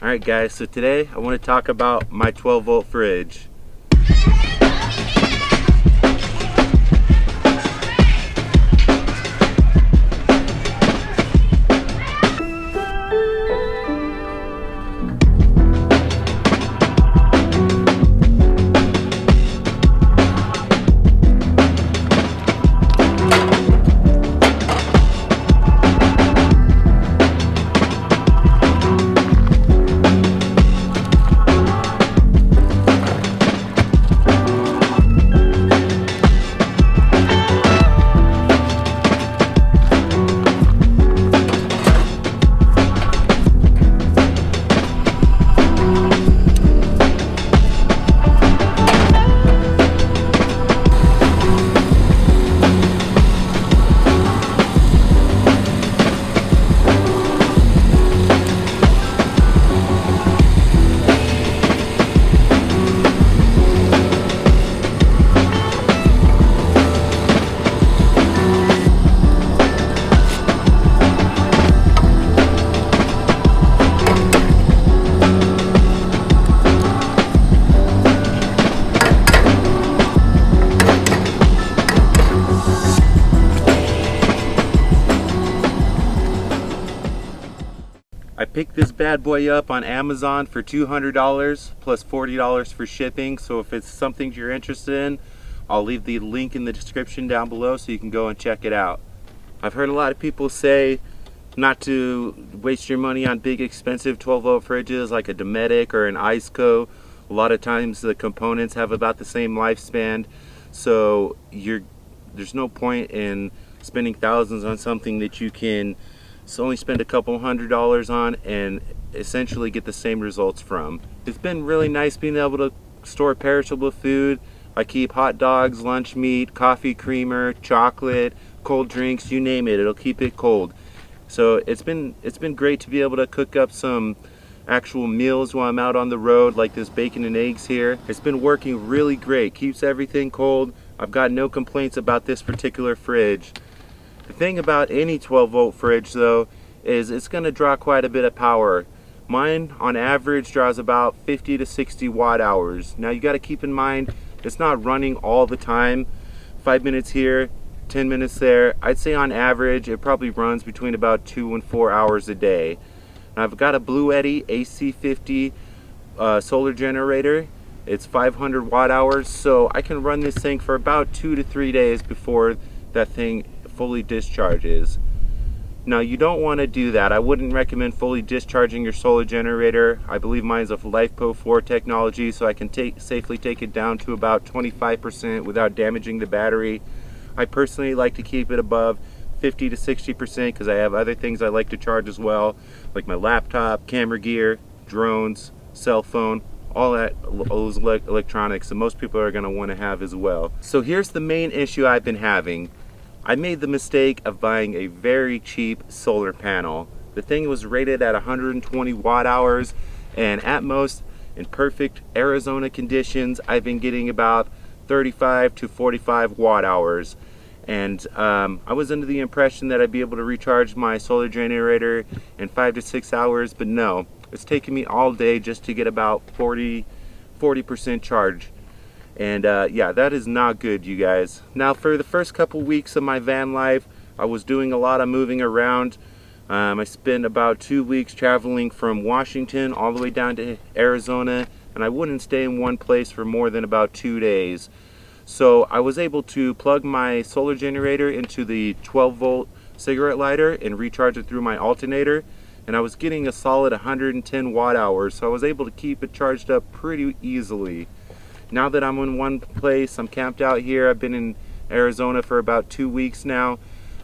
Alright guys, so today I want to talk about my 12-volt fridge. I picked this bad boy up on Amazon for $200 plus $40 for shipping, so if it's something you're interested in, I'll leave the link in the description down below so you can go and check it out. I've heard a lot of people say not to waste your money on big expensive 12-volt fridges like a Dometic or an Iceco. A lot of times the components have about the same lifespan, so there's no point in spending thousands on something that you can only spend a couple $100s on and essentially get the same results from. It's been really nice being able to store perishable food. I keep hot dogs, lunch meat, coffee creamer, chocolate, cold drinks, you name it, it'll keep it cold. So it's been great to be able to cook up some actual meals while I'm out on the road, like this bacon and eggs here. It's been working really great, keeps everything cold. I've got no complaints about this particular fridge. The thing about any 12-volt fridge though is it's going to draw quite a bit of power. Mine on average draws about 50 to 60 watt hours. Now you got to keep in mind it's not running all the time. 5 minutes here, 10 minutes there. I'd say on average it probably runs between about 2 and 4 hours a day. Now I've got a Blue Eddy AC50 solar generator. It's 500 watt hours, so I can run this thing for about 2 to 3 days before that thing fully discharges. Now you don't want to do that. I wouldn't recommend fully discharging your solar generator. I believe mine's a LiFePO4 technology, so I can safely take it down to about 25% without damaging the battery. I personally like to keep it above 50 to 60% because I have other things I like to charge as well, like my laptop, camera gear, drones, cell phone, all those electronics that most people are going to want to have as well. So here's the main issue I've been having. I made the mistake of buying a very cheap solar panel. The thing was rated at 120 watt hours, and at most, in perfect Arizona conditions, I've been getting about 35 to 45 watt hours. And I was under the impression that I'd be able to recharge my solar generator in 5 to 6 hours, but no. It's taken me all day just to get about 40% charge. And yeah, that is not good, you guys. Now for the first couple weeks of my van life, I was doing a lot of moving around. I spent about 2 weeks traveling from Washington all the way down to Arizona, and I wouldn't stay in one place for more than about 2 days. So I was able to plug my solar generator into the 12-volt cigarette lighter and recharge it through my alternator, and I was getting a solid 110 watt hours, so I was able to keep it charged up pretty easily. Now that I'm in one place, I'm camped out here, I've been in Arizona for about 2 weeks now,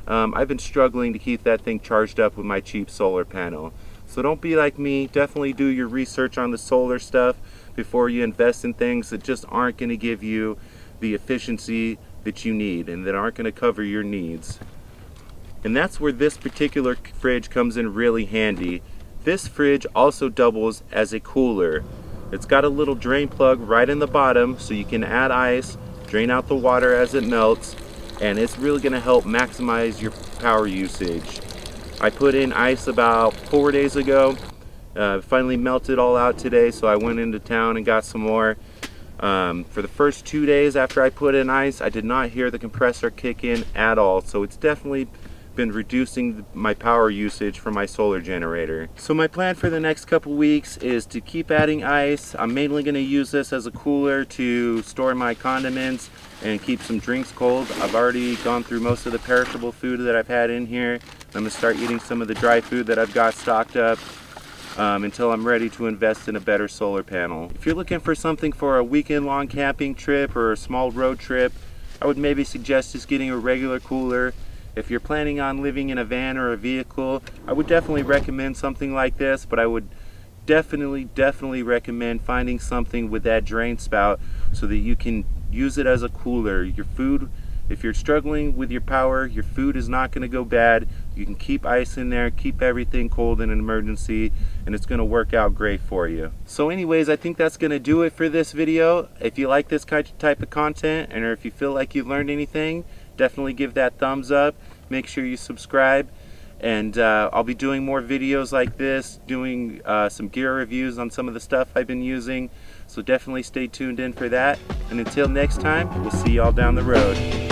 I've been struggling to keep that thing charged up with my cheap solar panel. So don't be like me, definitely do your research on the solar stuff before you invest in things that just aren't going to give you the efficiency that you need and that aren't going to cover your needs. And that's where this particular fridge comes in really handy. This fridge also doubles as a cooler. It's got a little drain plug right in the bottom so you can add ice, drain out the water as it melts, and it's really going to help maximize your power usage. I put in ice about 4 days ago, Finally melted all out today, so I went into town and got some more. For the first 2 days after I put in ice, I did not hear the compressor kick in at all, so it's definitely been reducing my power usage for my solar generator. So my plan for the next couple weeks is to keep adding ice. I'm mainly going to use this as a cooler to store my condiments and keep some drinks cold. I've already gone through most of the perishable food that I've had in here. I'm going to start eating some of the dry food that I've got stocked up until I'm ready to invest in a better solar panel. If you're looking for something for a weekend long camping trip or a small road trip, I would maybe suggest just getting a regular cooler. If you're planning on living in a van or a vehicle, I would definitely recommend something like this, but I would definitely recommend finding something with that drain spout so that you can use it as a cooler. Your food, if you're struggling with your power, your food is not going to go bad. You can keep ice in there, keep everything cold in an emergency, and it's going to work out great for you. So anyways, I think that's going to do it for this video. If you like this type of content, and or if you feel like you learned anything, definitely give that thumbs up. Make sure you subscribe, and I'll be doing more videos like this, doing some gear reviews on some of the stuff I've been using. So definitely stay tuned in for that. And until next time, we'll see y'all down the road.